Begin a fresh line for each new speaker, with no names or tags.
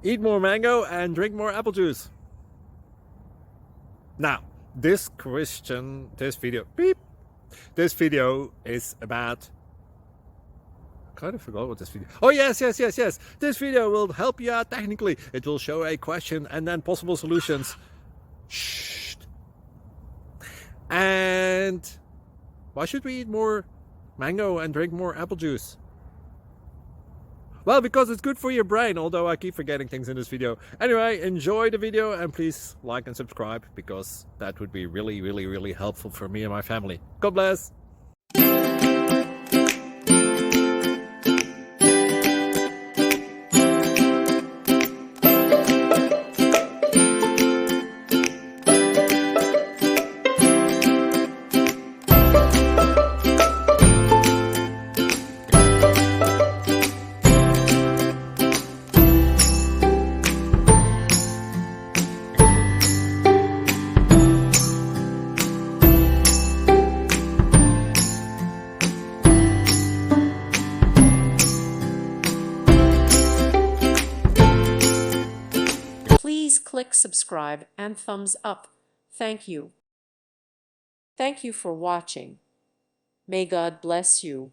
Eat more mango and drink more apple juice. Now, this video is about, I kind of forgot what this video. Oh, yes. This video will help you out technically. It will show a question and then possible solutions. Shh. And why should we eat more mango and drink more apple juice? Well, because it's good for your brain, although I keep forgetting things in this video. Anyway, enjoy the video and please like and subscribe, because that would be really helpful for me and my family. God bless!
Please click subscribe and thumbs up. Thank you. Thank you for watching. May God bless you.